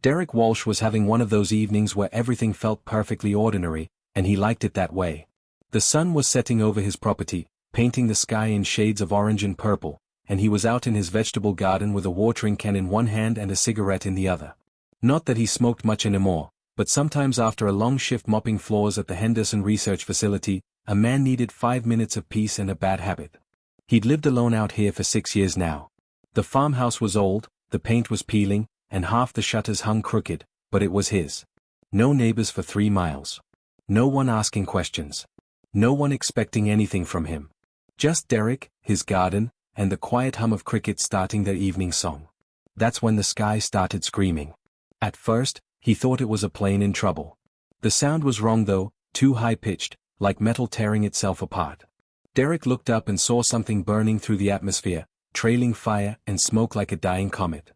Derek Walsh was having one of those evenings where everything felt perfectly ordinary, and he liked it that way. The sun was setting over his property, painting the sky in shades of orange and purple, and he was out in his vegetable garden with a watering can in one hand and a cigarette in the other. Not that he smoked much anymore, but sometimes after a long shift mopping floors at the Henderson Research Facility, a man needed 5 minutes of peace and a bad habit. He'd lived alone out here for 6 years now. The farmhouse was old, the paint was peeling, and half the shutters hung crooked, but it was his. No neighbors for 3 miles. No one asking questions. No one expecting anything from him. Just Derek, his garden, and the quiet hum of crickets starting their evening song. That's when the sky started screaming. At first, he thought it was a plane in trouble. The sound was wrong though, too high-pitched, like metal tearing itself apart. Derek looked up and saw something burning through the atmosphere, trailing fire and smoke like a dying comet.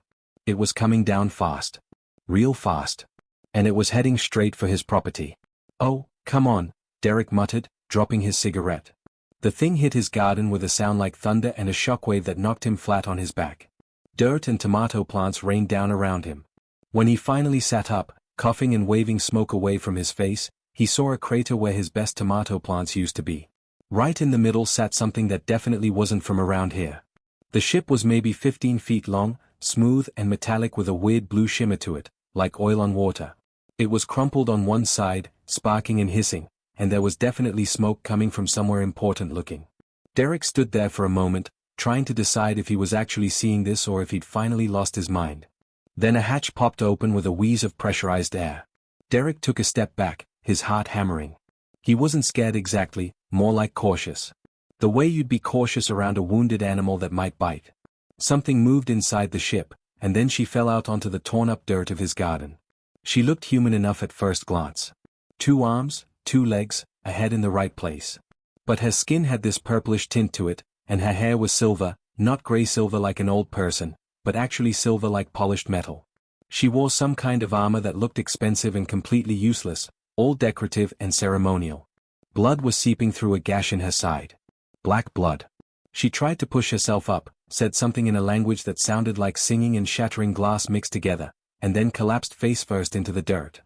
It was coming down fast. Real fast. And it was heading straight for his property. "Oh, come on," Derek muttered, dropping his cigarette. The thing hit his garden with a sound like thunder and a shockwave that knocked him flat on his back. Dirt and tomato plants rained down around him. When he finally sat up, coughing and waving smoke away from his face, he saw a crater where his best tomato plants used to be. Right in the middle sat something that definitely wasn't from around here. The ship was maybe 15 feet long, smooth and metallic with a weird blue shimmer to it, like oil on water. It was crumpled on one side, sparking and hissing, and there was definitely smoke coming from somewhere important looking. Derek stood there for a moment, trying to decide if he was actually seeing this or if he'd finally lost his mind. Then a hatch popped open with a wheeze of pressurized air. Derek took a step back, his heart hammering. He wasn't scared exactly, more like cautious. The way you'd be cautious around a wounded animal that might bite. Something moved inside the ship, and then she fell out onto the torn-up dirt of his garden. She looked human enough at first glance. 2 arms, 2 legs, a head in the right place. But her skin had this purplish tint to it, and her hair was silver, not gray silver like an old person, but actually silver like polished metal. She wore some kind of armor that looked expensive and completely useless, all decorative and ceremonial. Blood was seeping through a gash in her side. Black blood. She tried to push herself up, said something in a language that sounded like singing and shattering glass mixed together, and then collapsed face first into the dirt.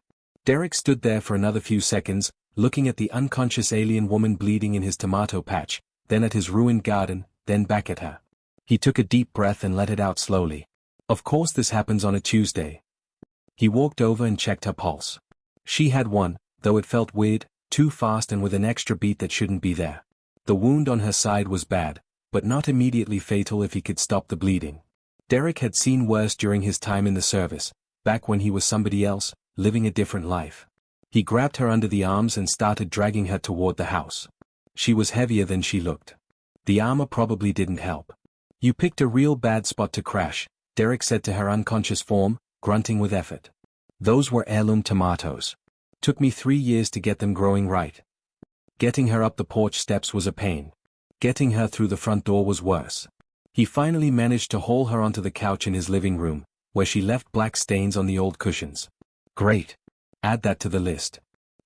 Derek stood there for another few seconds, looking at the unconscious alien woman bleeding in his tomato patch, then at his ruined garden, then back at her. He took a deep breath and let it out slowly. Of course this happens on a Tuesday. He walked over and checked her pulse. She had one, though it felt weird, too fast and with an extra beat that shouldn't be there. The wound on her side was bad, but not immediately fatal if he could stop the bleeding. Derek had seen worse during his time in the service, back when he was somebody else, living a different life. He grabbed her under the arms and started dragging her toward the house. She was heavier than she looked. The armor probably didn't help. "You picked a real bad spot to crash," Derek said to her unconscious form, grunting with effort. "Those were heirloom tomatoes. Took me 3 years to get them growing right. Getting her up the porch steps was a pain. Getting her through the front door was worse. He finally managed to haul her onto the couch in his living room, where she left black stains on the old cushions. Great. Add that to the list."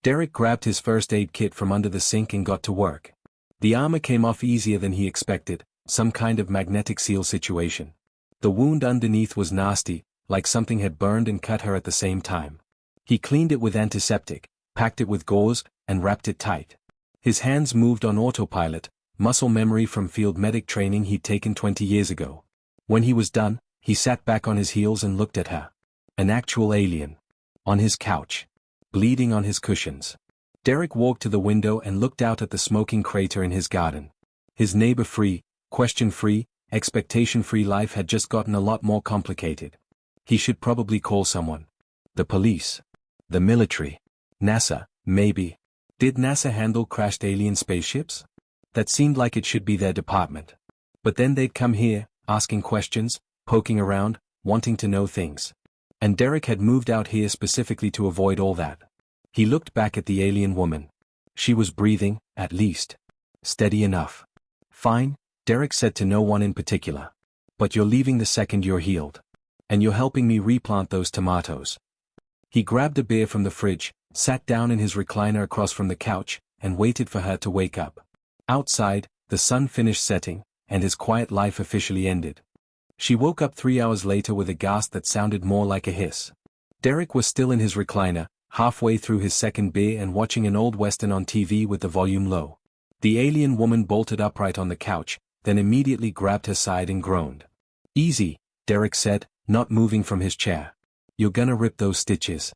Derek grabbed his first aid kit from under the sink and got to work. The armor came off easier than he expected, some kind of magnetic seal situation. The wound underneath was nasty, like something had burned and cut her at the same time. He cleaned it with antiseptic, packed it with gauze, and wrapped it tight. His hands moved on autopilot, muscle memory from field medic training he'd taken 20 years ago. When he was done, he sat back on his heels and looked at her. An actual alien. On his couch. Bleeding on his cushions. Derek walked to the window and looked out at the smoking crater in his garden. His neighbor-free, question-free, expectation-free life had just gotten a lot more complicated. He should probably call someone. The police. The military. NASA, maybe. Did NASA handle crashed alien spaceships? That seemed like it should be their department. But then they'd come here, asking questions, poking around, wanting to know things. And Derek had moved out here specifically to avoid all that. He looked back at the alien woman. She was breathing, at least. Steady enough. "Fine," Derek said to no one in particular. "But you're leaving the second you're healed. And you're helping me replant those tomatoes." He grabbed a beer from the fridge, sat down in his recliner across from the couch, and waited for her to wake up. Outside, the sun finished setting, and his quiet life officially ended. She woke up 3 hours later with a gasp that sounded more like a hiss. Derek was still in his recliner, halfway through his second beer and watching an old western on TV with the volume low. The alien woman bolted upright on the couch, then immediately grabbed her side and groaned. "Easy," Derek said, not moving from his chair. "You're gonna rip those stitches."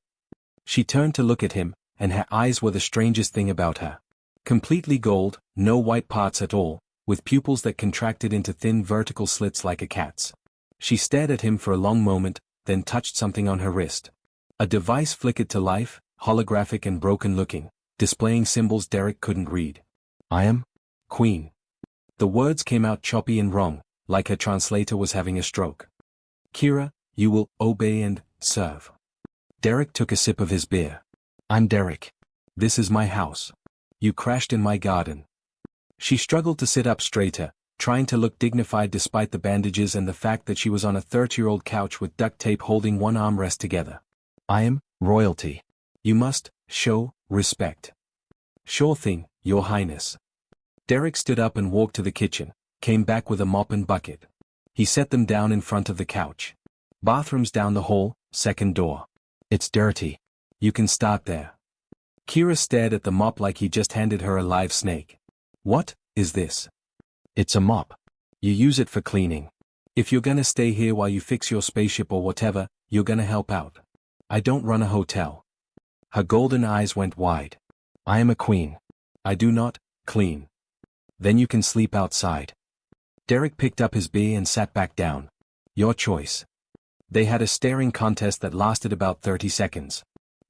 She turned to look at him, and her eyes were the strangest thing about her. Completely gold, no white parts at all, with pupils that contracted into thin vertical slits like a cat's. She stared at him for a long moment, then touched something on her wrist. A device flickered to life, holographic and broken-looking, displaying symbols Derek couldn't read. "I am Queen." The words came out choppy and wrong, like her translator was having a stroke. "Kira, you will obey and serve." Derek took a sip of his beer. "I'm Derek. This is my house. You crashed in my garden." She struggled to sit up straighter, trying to look dignified despite the bandages and the fact that she was on a 30-year-old couch with duct tape holding one armrest together. "I am royalty. You must show respect." "Sure thing, Your Highness." Derek stood up and walked to the kitchen, came back with a mop and bucket. He set them down in front of the couch. "Bathroom's down the hall, second door. It's dirty. You can start there." Kira stared at the mop like he just handed her a live snake. "What is this?" "It's a mop. You use it for cleaning. If you're gonna stay here while you fix your spaceship or whatever, you're gonna help out. I don't run a hotel." Her golden eyes went wide. "I am a queen. I do not clean." "Then you can sleep outside." Derek picked up his beer and sat back down. "Your choice." They had a staring contest that lasted about 30 seconds.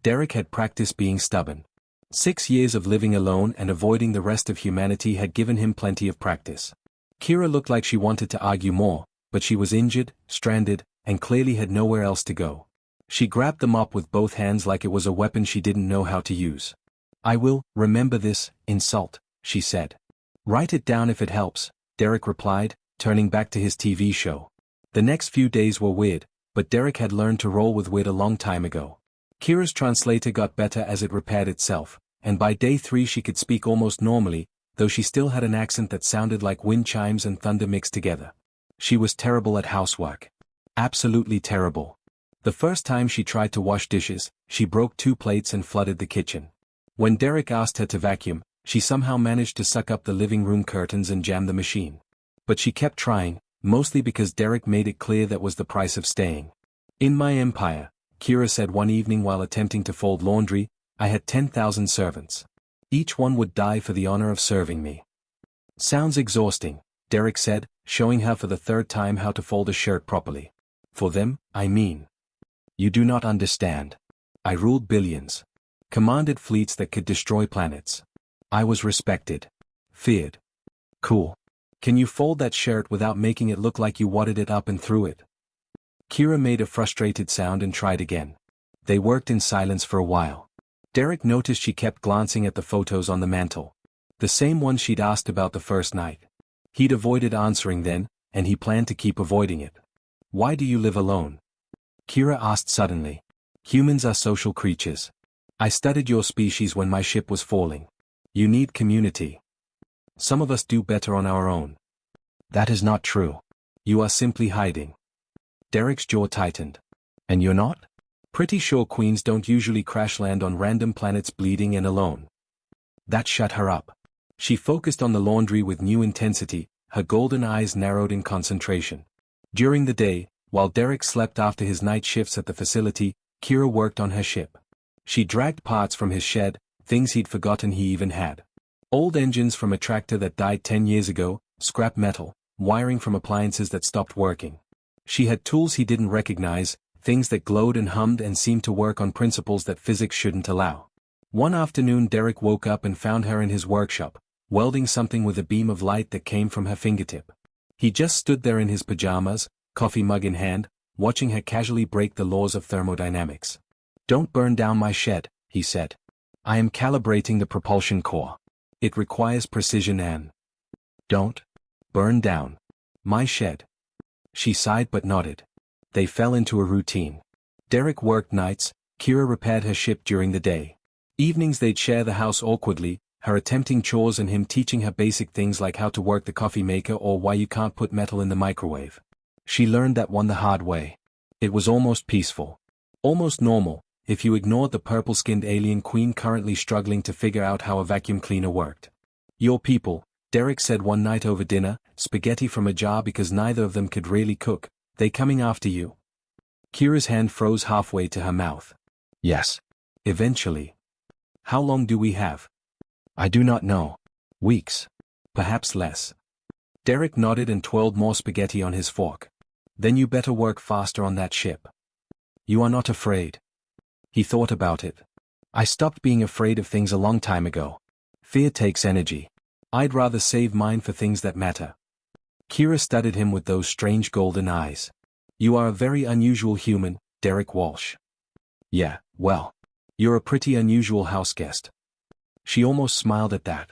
Derek had practiced being stubborn. 6 years of living alone and avoiding the rest of humanity had given him plenty of practice. Kira looked like she wanted to argue more, but she was injured, stranded, and clearly had nowhere else to go. She grabbed the mop with both hands like it was a weapon she didn't know how to use. "I will remember this insult," she said. "Write it down if it helps," Derek replied, turning back to his TV show. The next few days were weird, but Derek had learned to roll with weird a long time ago. Kira's translator got better as it repaired itself, and by day 3 she could speak almost normally, though she still had an accent that sounded like wind chimes and thunder mixed together. She was terrible at housework. Absolutely terrible. The first time she tried to wash dishes, she broke 2 plates and flooded the kitchen. When Derek asked her to vacuum, she somehow managed to suck up the living room curtains and jam the machine. But she kept trying, mostly because Derek made it clear that was the price of staying. "In my empire," Kira said one evening while attempting to fold laundry, "I had 10,000 servants. Each one would die for the honor of serving me." "Sounds exhausting," Derek said, showing her for the 3rd time how to fold a shirt properly. "For them, I mean. You do not understand. I ruled billions. Commanded fleets that could destroy planets. I was respected. Feared. Cool. Can you fold that shirt without making it look like you wadded it up and threw it?" Kira made a frustrated sound and tried again. They worked in silence for a while. Derek noticed she kept glancing at the photos on the mantel. The same ones she'd asked about the first night. He'd avoided answering then, and he planned to keep avoiding it. "Why do you live alone?" Kira asked suddenly. "Humans are social creatures. I studied your species when my ship was falling. You need community. Some of us do better on our own." "That is not true. You are simply hiding." Derek's jaw tightened. "And you're not?" "Pretty sure queens don't usually crash land on random planets bleeding and alone." That shut her up. She focused on the laundry with new intensity, her golden eyes narrowed in concentration. During the day, while Derek slept after his night shifts at the facility, Kira worked on her ship. She dragged parts from his shed, things he'd forgotten he even had. Old engines from a tractor that died 10 years ago, scrap metal, wiring from appliances that stopped working. She had tools he didn't recognize, things that glowed and hummed and seemed to work on principles that physics shouldn't allow. One afternoon Derek woke up and found her in his workshop, welding something with a beam of light that came from her fingertip. He just stood there in his pajamas, coffee mug in hand, watching her casually break the laws of thermodynamics. "Don't burn down my shed," he said. "I am calibrating the propulsion core. It requires precision and—" "Don't burn down my shed." She sighed but nodded. They fell into a routine. Derek worked nights, Kira repaired her ship during the day. Evenings they'd share the house awkwardly, her attempting chores and him teaching her basic things like how to work the coffee maker or why you can't put metal in the microwave. She learned that one the hard way. It was almost peaceful. Almost normal, if you ignored the purple-skinned alien queen currently struggling to figure out how a vacuum cleaner worked. Your people, Derek said one night over dinner, spaghetti from a jar because neither of them could really cook, they coming after you? Kira's hand froze halfway to her mouth. Yes. Eventually. How long do we have? I do not know. Weeks. Perhaps less. Derek nodded and twirled more spaghetti on his fork. Then you better work faster on that ship. You are not afraid. He thought about it. I stopped being afraid of things a long time ago. Fear takes energy. I'd rather save mine for things that matter. Kira studied him with those strange golden eyes. You are a very unusual human, Derek Walsh. Yeah, well. You're a pretty unusual houseguest. She almost smiled at that.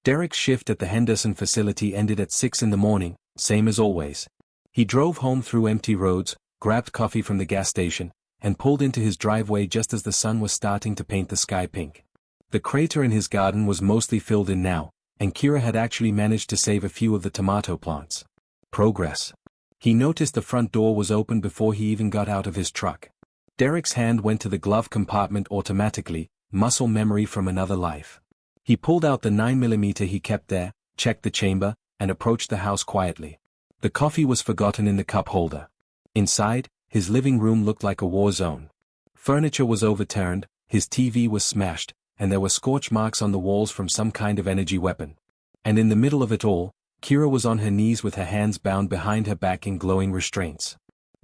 Derek's shift at the Henderson facility ended at 6 in the morning, same as always. He drove home through empty roads, grabbed coffee from the gas station, and pulled into his driveway just as the sun was starting to paint the sky pink. The crater in his garden was mostly filled in now, and Kira had actually managed to save a few of the tomato plants. Progress. He noticed the front door was open before he even got out of his truck. Derek's hand went to the glove compartment automatically, muscle memory from another life. He pulled out the 9mm he kept there, checked the chamber, and approached the house quietly. The coffee was forgotten in the cup holder. Inside, his living room looked like a war zone. Furniture was overturned, his TV was smashed, and there were scorch marks on the walls from some kind of energy weapon. And in the middle of it all, Kira was on her knees with her hands bound behind her back in glowing restraints.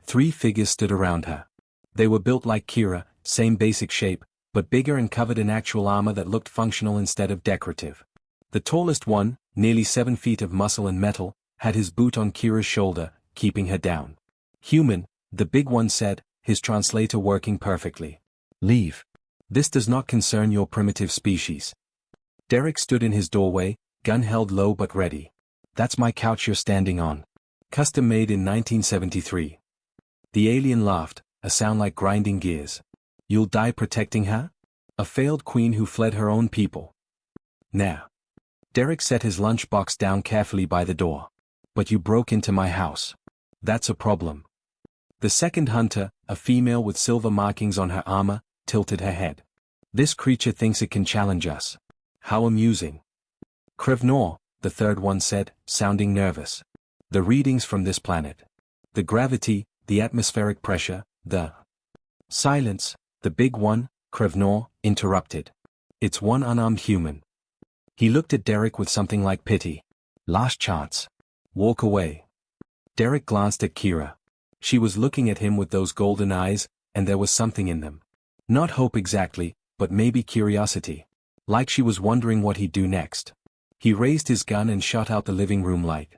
3 figures stood around her. They were built like Kira, same basic shape, but bigger and covered in actual armor that looked functional instead of decorative. The tallest one, nearly 7 feet of muscle and metal, had his boot on Kira's shoulder, keeping her down. Human, the big one said, his translator working perfectly. Leave. This does not concern your primitive species. Derek stood in his doorway, gun held low but ready. That's my couch you're standing on. Custom made in 1973. The alien laughed, a sound like grinding gears. You'll die protecting her? A failed queen who fled her own people. Nah. Derek set his lunchbox down carefully by the door. But you broke into my house. That's a problem. The second hunter, a female with silver markings on her armor, tilted her head. This creature thinks it can challenge us. How amusing. Krevnor, the third one said, sounding nervous. The readings from this planet. The gravity, the atmospheric pressure, the... Silence, the big one, Krevnor, interrupted. It's one unarmed human. He looked at Derek with something like pity. Last chance. Walk away. Derek glanced at Kira. She was looking at him with those golden eyes, and there was something in them. Not hope exactly, but maybe curiosity. Like she was wondering what he'd do next. He raised his gun and shot out the living room light.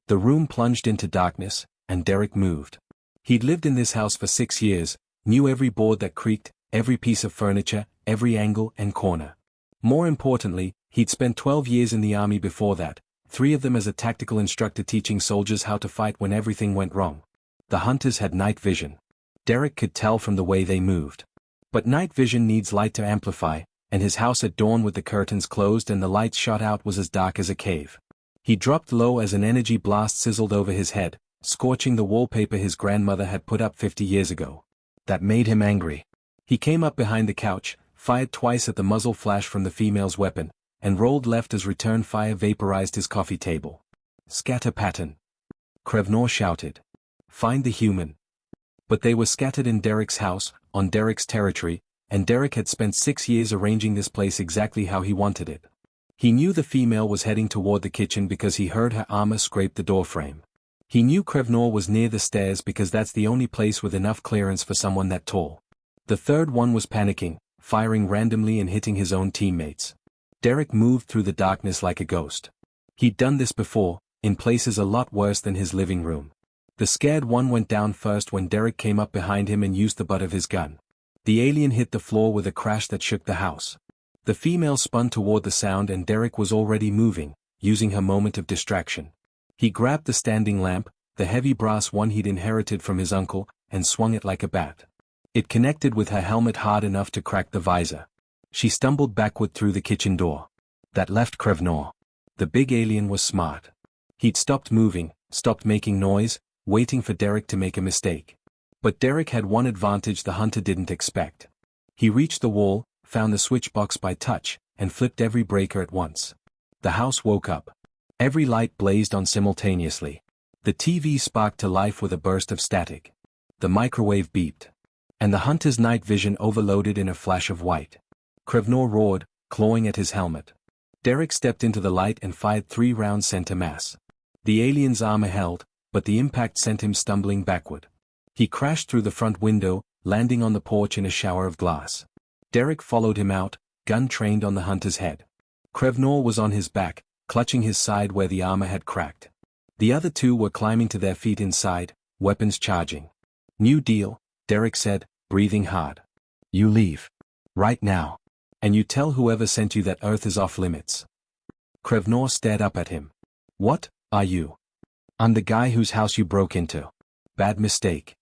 The room plunged into darkness, and Derek moved. He'd lived in this house for 6 years, knew every board that creaked, every piece of furniture, every angle and corner. More importantly, he'd spent 12 years in the army before that, 3 of them as a tactical instructor teaching soldiers how to fight when everything went wrong. The hunters had night vision. Derek could tell from the way they moved. But night vision needs light to amplify, and his house at dawn with the curtains closed and the lights shot out was as dark as a cave. He dropped low as an energy blast sizzled over his head, scorching the wallpaper his grandmother had put up 50 years ago. That made him angry. He came up behind the couch, fired twice at the muzzle flash from the female's weapon, and rolled left as return fire vaporized his coffee table. Scatter pattern. Krevnor shouted. Find the human. But they were scattered in Derek's house, on Derek's territory, and Derek had spent 6 years arranging this place exactly how he wanted it. He knew the female was heading toward the kitchen because he heard her armor scrape the doorframe. He knew Krevnor was near the stairs because that's the only place with enough clearance for someone that tall. The third one was panicking, firing randomly and hitting his own teammates. Derek moved through the darkness like a ghost. He'd done this before, in places a lot worse than his living room. The scared one went down first when Derek came up behind him and used the butt of his gun. The alien hit the floor with a crash that shook the house. The female spun toward the sound and Derek was already moving, using her moment of distraction. He grabbed the standing lamp, the heavy brass one he'd inherited from his uncle, and swung it like a bat. It connected with her helmet hard enough to crack the visor. She stumbled backward through the kitchen door. That left Krevnor. The big alien was smart. He'd stopped moving, stopped making noise, waiting for Derek to make a mistake. But Derek had one advantage the hunter didn't expect. He reached the wall, found the switch box by touch, and flipped every breaker at once. The house woke up. Every light blazed on simultaneously. The TV sparked to life with a burst of static. The microwave beeped. And the hunter's night vision overloaded in a flash of white. Krevnor roared, clawing at his helmet. Derek stepped into the light and fired 3 rounds center mass. The alien's armor held, but the impact sent him stumbling backward. He crashed through the front window, landing on the porch in a shower of glass. Derek followed him out, gun trained on the hunter's head. Krevnor was on his back, clutching his side where the armor had cracked. The other 2 were climbing to their feet inside, weapons charging. "New deal," Derek said, breathing hard. You leave. Right now. "And you tell whoever sent you that Earth is off limits." Krevnor stared up at him. "What are you?" I'm the guy whose house you broke into. "Bad mistake."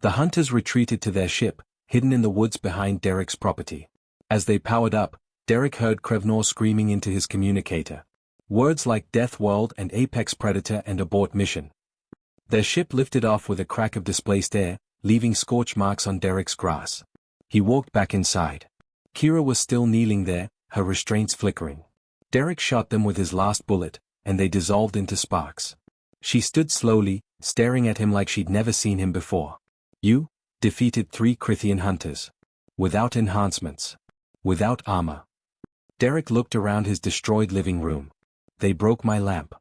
The hunters retreated to their ship, hidden in the woods behind Derek's property. As they powered up, Derek heard Krevnor screaming into his communicator. Words like Death World and Apex Predator and Abort Mission. Their ship lifted off with a crack of displaced air, leaving scorch marks on Derek's grass. He walked back inside. Kira was still kneeling there, her restraints flickering. Derek shot them with his last bullet, and they dissolved into sparks. She stood slowly, staring at him like she'd never seen him before. "You defeated 3 Krithian hunters. Without enhancements. Without armor." Derek looked around his destroyed living room. "They broke my lamp."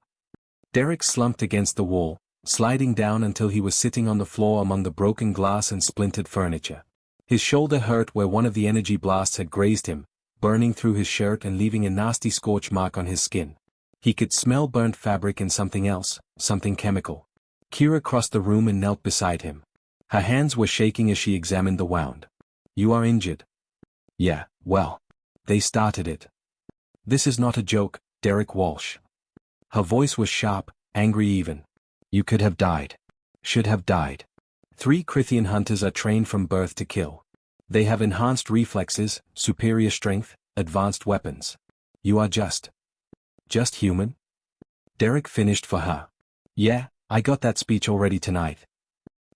Derek slumped against the wall, sliding down until he was sitting on the floor among the broken glass and splintered furniture. His shoulder hurt where one of the energy blasts had grazed him, burning through his shirt and leaving a nasty scorch mark on his skin. He could smell burnt fabric and something else, something chemical. Kira crossed the room and knelt beside him. Her hands were shaking as she examined the wound. "You are injured." Yeah, well. "They started it." "This is not a joke, Derek Walsh." Her voice was sharp, angry even. You could have died. Should have died. 3 Krithian hunters are trained from birth to kill. They have enhanced reflexes, superior strength, advanced weapons. You are just human?" Derek finished for her. "Yeah, I got that speech already tonight."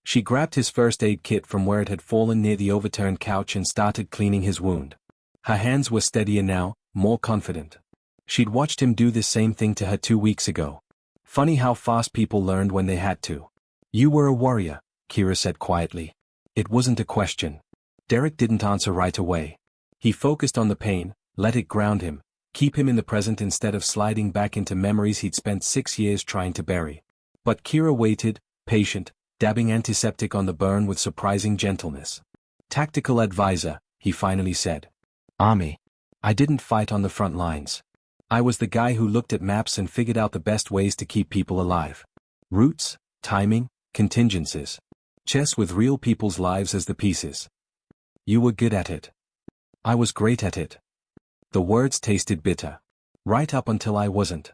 She grabbed his first aid kit from where it had fallen near the overturned couch and started cleaning his wound. Her hands were steadier now, more confident. She'd watched him do this same thing to her 2 weeks ago. Funny how fast people learned when they had to. "You were a warrior," Kira said quietly. It wasn't a question. Derek didn't answer right away. He focused on the pain, let it ground him, keep him in the present instead of sliding back into memories he'd spent 6 years trying to bury. But Kira waited, patient, dabbing antiseptic on the burn with surprising gentleness. "Tactical advisor," he finally said. Army. "I didn't fight on the front lines. I was the guy who looked at maps and figured out the best ways to keep people alive. Routes, timing, contingencies. Chess with real people's lives as the pieces. You were good at it. I was great at it." The words tasted bitter. "Right up until I wasn't."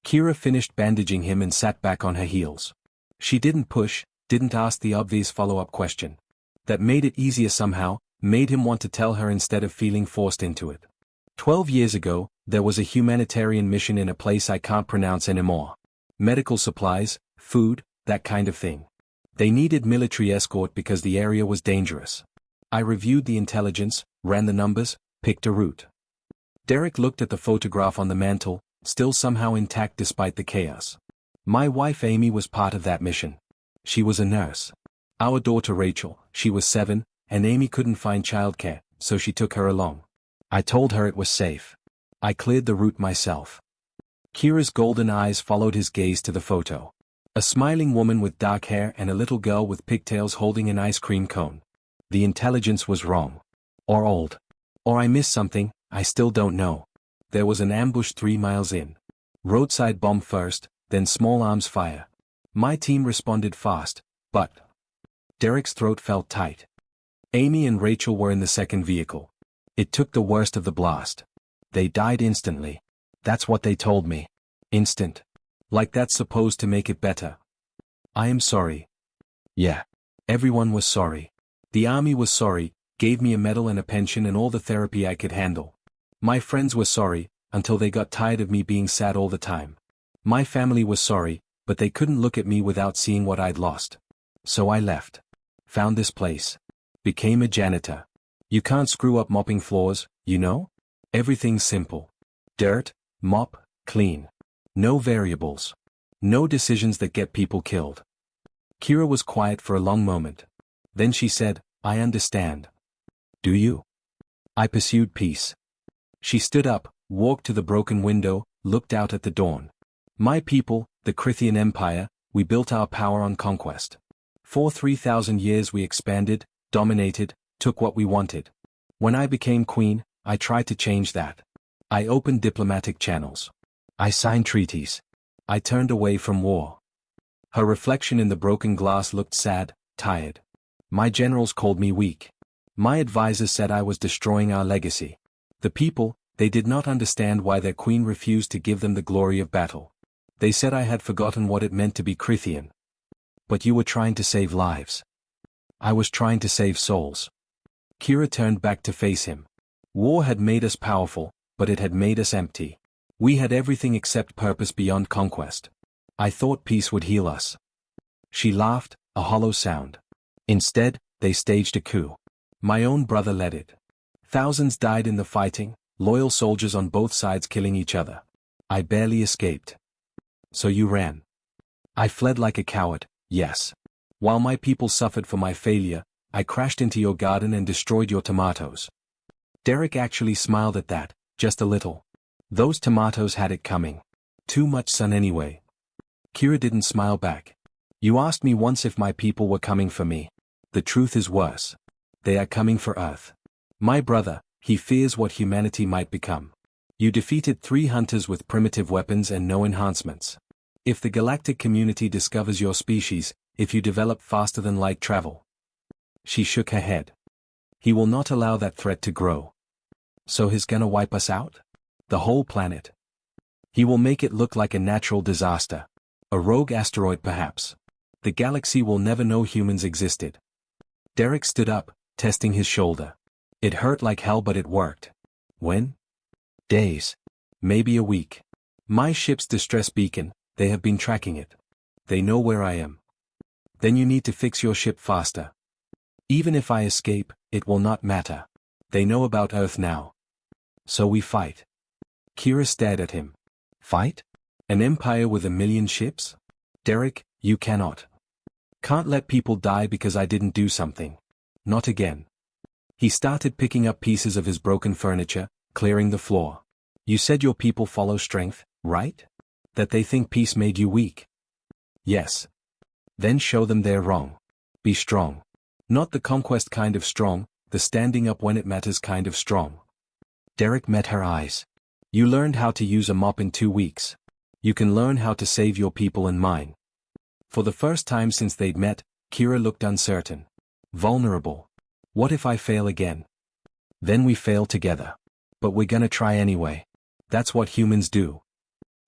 Kira finished bandaging him and sat back on her heels. She didn't push, didn't ask the obvious follow-up question. That made it easier somehow, made him want to tell her instead of feeling forced into it. 12 years ago, there was a humanitarian mission in a place I can't pronounce anymore. Medical supplies, food, that kind of thing. They needed military escort because the area was dangerous. I reviewed the intelligence, ran the numbers, picked a route. Derek looked at the photograph on the mantle, still somehow intact despite the chaos. "My wife Amy was part of that mission. She was a nurse. Our daughter Rachel, she was 7, and Amy couldn't find childcare, so she took her along. I told her it was safe. I cleared the route myself." Kira's golden eyes followed his gaze to the photo. A smiling woman with dark hair and a little girl with pigtails holding an ice cream cone. The intelligence was wrong. Or old. Or I missed something, I still don't know. There was an ambush 3 miles in. Roadside bomb first, then small arms fire. My team responded fast, but... Derek's throat felt tight. Amy and Rachel were in the second vehicle. It took the worst of the blast. They died instantly. That's what they told me. Instant. Like that's supposed to make it better. I am sorry. Yeah. Everyone was sorry. The army was sorry, gave me a medal and a pension and all the therapy I could handle. My friends were sorry, until they got tired of me being sad all the time. My family was sorry, but they couldn't look at me without seeing what I'd lost. So I left. Found this place. Became a janitor. You can't screw up mopping floors, you know? Everything's simple. Dirt, mop, clean. No variables. No decisions that get people killed. Kira was quiet for a long moment. Then she said, I understand. Do you? I pursued peace. She stood up, walked to the broken window, looked out at the dawn. My people, the Crithian Empire, we built our power on conquest. For 3,000 years we expanded, dominated, took what we wanted. When I became queen, I tried to change that. I opened diplomatic channels. I signed treaties. I turned away from war. Her reflection in the broken glass looked sad, tired. My generals called me weak. My advisors said I was destroying our legacy. The people, they did not understand why their queen refused to give them the glory of battle. They said I had forgotten what it meant to be Crithian. But you were trying to save lives. I was trying to save souls. Kira turned back to face him. War had made us powerful, but it had made us empty. We had everything except purpose beyond conquest. I thought peace would heal us. She laughed, a hollow sound. Instead, they staged a coup. My own brother led it. Thousands died in the fighting, loyal soldiers on both sides killing each other. I barely escaped. So you ran. I fled like a coward, yes. While my people suffered for my failure, I crashed into your garden and destroyed your tomatoes. Derek actually smiled at that, just a little. Those tomatoes had it coming. Too much sun anyway. Kira didn't smile back. You asked me once if my people were coming for me. The truth is worse. They are coming for Earth. My brother, he fears what humanity might become. You defeated 3 hunters with primitive weapons and no enhancements. If the galactic community discovers your species, if you develop faster than light travel. She shook her head. He will not allow that threat to grow. So he's gonna wipe us out? The whole planet. He will make it look like a natural disaster. A rogue asteroid perhaps. The galaxy will never know humans existed. Derek stood up, testing his shoulder. It hurt like hell but it worked. When? Days. Maybe a week. My ship's distress beacon, they have been tracking it. They know where I am. Then you need to fix your ship faster. Even if I escape, it will not matter. They know about Earth now. So we fight. Kira stared at him. Fight? An empire with 1,000,000 ships? Derek, you cannot. Can't let people die because I didn't do something. Not again. He started picking up pieces of his broken furniture, clearing the floor. You said your people follow strength, right? That they think peace made you weak. Yes. Then show them they're wrong. Be strong. Not the conquest kind of strong, the standing up when it matters kind of strong. Derek met her eyes. You learned how to use a mop in 2 weeks. You can learn how to save your people and mine. For the first time since they'd met, Kira looked uncertain. Vulnerable. What if I fail again? Then we fail together. But we're gonna try anyway. That's what humans do.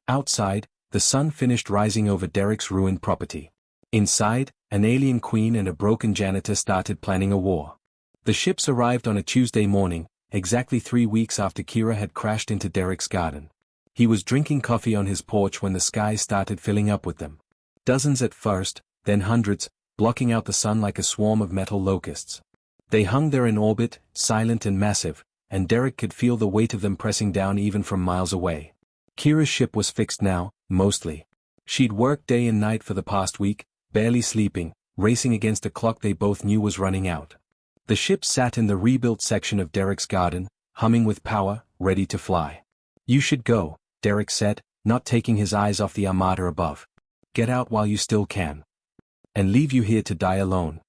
Outside, the sun finished rising over Derek's ruined property. Inside, an alien queen and a broken janitor started planning a war. The ships arrived on a Tuesday morning, exactly 3 weeks after Kira had crashed into Derek's garden. He was drinking coffee on his porch when the sky started filling up with them. Dozens at first, then hundreds, blocking out the sun like a swarm of metal locusts. They hung there in orbit, silent and massive, and Derek could feel the weight of them pressing down even from miles away. Kira's ship was fixed now, mostly. She'd worked day and night for the past week, barely sleeping, racing against a clock they both knew was running out. The ship sat in the rebuilt section of Derek's garden, humming with power, ready to fly. You should go, Derek said, not taking his eyes off the armada above. Get out while you still can. And leave you here to die alone.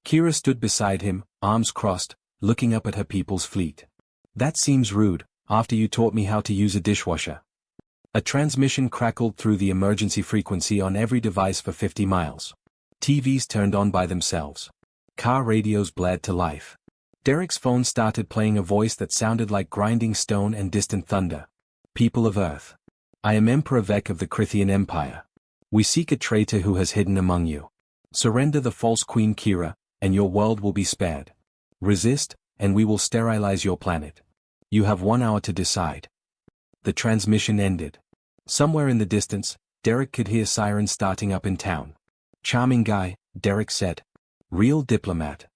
Kira stood beside him, arms crossed, looking up at her people's fleet. That seems rude, after you taught me how to use a dishwasher. A transmission crackled through the emergency frequency on every device for 50 miles. TVs turned on by themselves. Car radios blared to life. Derek's phone started playing a voice that sounded like grinding stone and distant thunder. People of Earth. I am Emperor Vec of the Crithian Empire. We seek a traitor who has hidden among you. Surrender the false Queen Kira, and your world will be spared. Resist, and we will sterilize your planet. You have 1 hour to decide. The transmission ended. Somewhere in the distance, Derek could hear sirens starting up in town. Charming guy, Derek said. Real diplomat.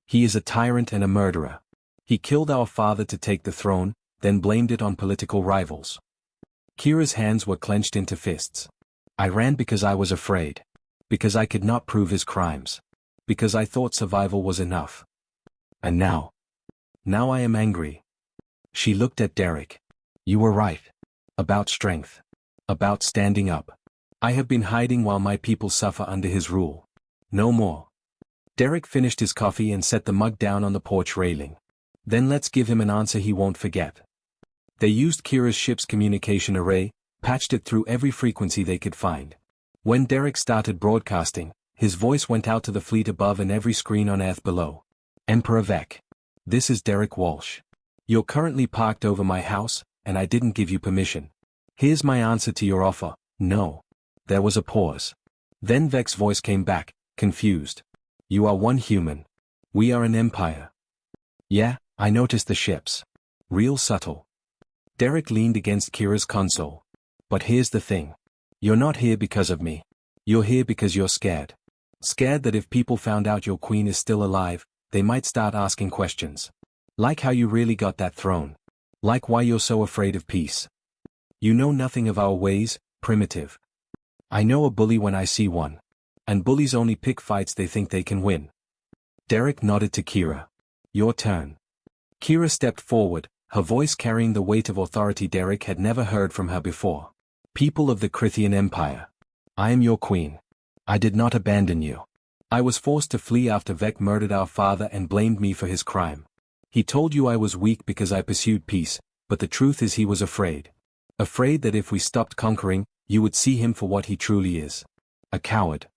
He is a tyrant and a murderer. He killed our father to take the throne, then blamed it on political rivals. Kira's hands were clenched into fists. I ran because I was afraid. Because I could not prove his crimes. Because I thought survival was enough. And now? Now I am angry. She looked at Derek. You were right. About strength. About standing up. I have been hiding while my people suffer under his rule. No more. Derek finished his coffee and set the mug down on the porch railing. Then let's give him an answer he won't forget. They used Kira's ship's communication array, patched it through every frequency they could find. When Derek started broadcasting, his voice went out to the fleet above and every screen on Earth below. Emperor Vec. This is Derek Walsh. You're currently parked over my house, and I didn't give you permission. Here's my answer to your offer, no. There was a pause. Then Vec's voice came back, confused. You are one human. We are an empire. Yeah, I noticed the ships. Real subtle. Derek leaned against Kira's console. But here's the thing. You're not here because of me. You're here because you're scared. Scared that if people found out your queen is still alive, they might start asking questions. Like how you really got that throne. Like why you're so afraid of peace. You know nothing of our ways, primitive. I know a bully when I see one. And bullies only pick fights they think they can win. Derek nodded to Kira. Your turn. Kira stepped forward, her voice carrying the weight of authority Derek had never heard from her before. People of the Crithian Empire. I am your queen. I did not abandon you. I was forced to flee after Vec murdered our father and blamed me for his crime. He told you I was weak because I pursued peace, but the truth is he was afraid. Afraid that if we stopped conquering, you would see him for what he truly is. A coward.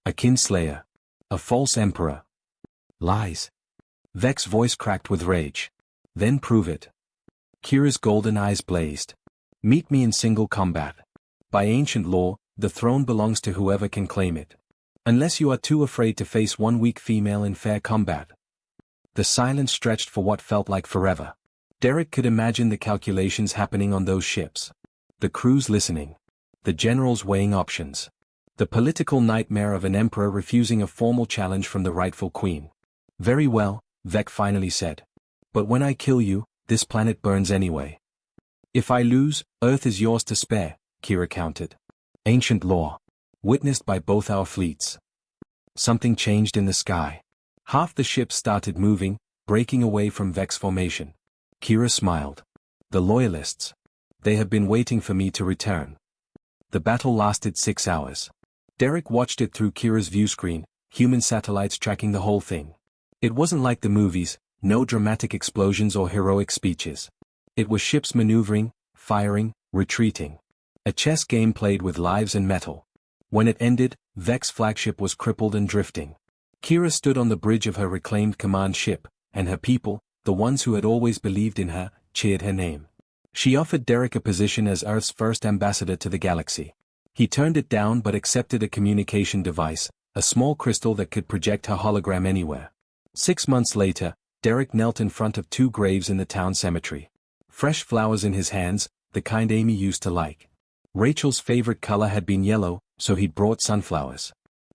A kinslayer. A false emperor. Lies. Vec's voice cracked with rage. Then prove it. Kira's golden eyes blazed. Meet me in single combat. By ancient law, the throne belongs to whoever can claim it. Unless you are too afraid to face one weak female in fair combat. The silence stretched for what felt like forever. Derek could imagine the calculations happening on those ships. The crews listening. The generals weighing options. The political nightmare of an emperor refusing a formal challenge from the rightful queen. Very well, Vec finally said. But when I kill you, this planet burns anyway. If I lose, Earth is yours to spare, Kira countered. Ancient law. Witnessed by both our fleets. Something changed in the sky. Half the ships started moving, breaking away from Vec's formation. Kira smiled. The Loyalists. They have been waiting for me to return. The battle lasted 6 hours. Derek watched it through Kira's viewscreen, human satellites tracking the whole thing. It wasn't like the movies, no dramatic explosions or heroic speeches. It was ships maneuvering, firing, retreating. A chess game played with lives and metal. When it ended, Vec's flagship was crippled and drifting. Kira stood on the bridge of her reclaimed command ship, and her people, the ones who had always believed in her, cheered her name. She offered Derek a position as Earth's first ambassador to the galaxy. He turned it down but accepted a communication device, a small crystal that could project her hologram anywhere. 6 months later, Derek knelt in front of 2 graves in the town cemetery. Fresh flowers in his hands, the kind Amy used to like. Rachel's favorite color had been yellow, so he'd brought sunflowers.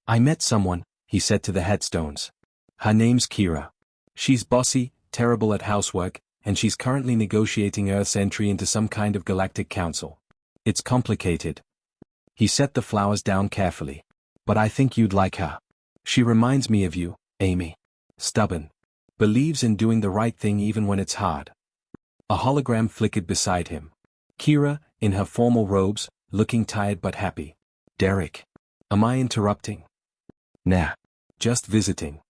I met someone, he said to the headstones. Her name's Kira. She's bossy, terrible at housework, and she's currently negotiating Earth's entry into some kind of galactic council. It's complicated. He set the flowers down carefully. But I think you'd like her. She reminds me of you, Amy. Stubborn. Believes in doing the right thing even when it's hard. A hologram flickered beside him. Kira, in her formal robes, looking tired but happy. Derek. Am I interrupting? Nah. Just visiting.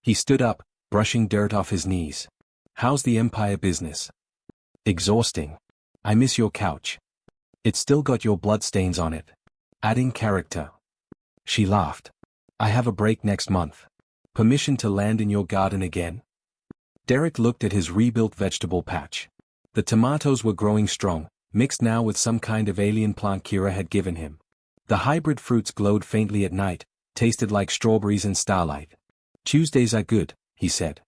He stood up, brushing dirt off his knees. How's the Empire business? Exhausting. I miss your couch. It's still got your bloodstains on it. Adding character. She laughed. I have a break next month. Permission to land in your garden again? Derek looked at his rebuilt vegetable patch. The tomatoes were growing strong, mixed now with some kind of alien plant Kira had given him. The hybrid fruits glowed faintly at night, tasted like strawberries and starlight. Tuesdays are good, he said.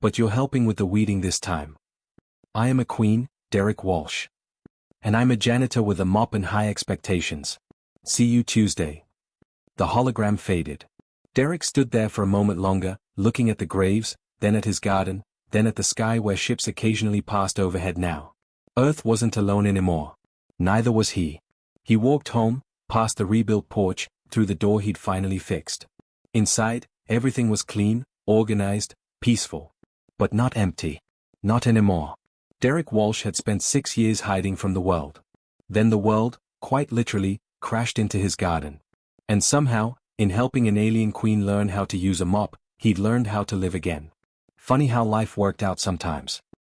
But you're helping with the weeding this time. I am a queen, Derek Walsh. And I'm a janitor with a mop and high expectations. See you Tuesday. The hologram faded. Derek stood there for a moment longer, looking at the graves, then at his garden, then at the sky where ships occasionally passed overhead now. Earth wasn't alone anymore. Neither was he. He walked home, past the rebuilt porch, through the door he'd finally fixed. Inside, everything was clean, organized, peaceful. But not empty. Not anymore. Derek Walsh had spent 6 years hiding from the world. Then the world, quite literally, crashed into his garden. And somehow, in helping an alien queen learn how to use a mop, he'd learned how to live again. Funny how life worked out sometimes.